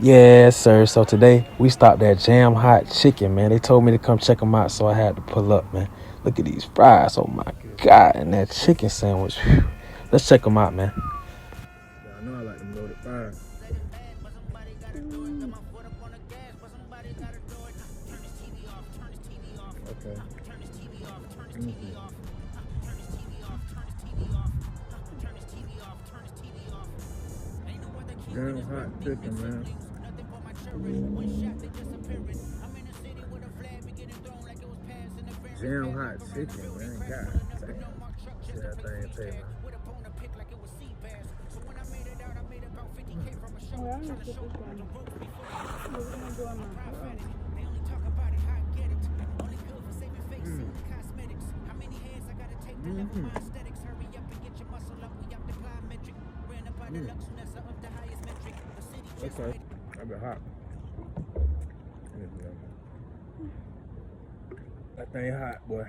Yes, sir. So today we stopped at Jam Hot Chicken, man. They told me to come check them out, so I had to pull up, man. Look at these fries. Oh my God. And that chicken sandwich. Whew. Let's check them out, man. Yeah, I know I like them loaded fries. Okay. Jam Hot Chicken, man. Jam Hot Chicken, man. God damn. See that thing pay, man. Oh, I'm gonna put this one. We're gonna do on my Okay. That be hot. That thing hot, boy.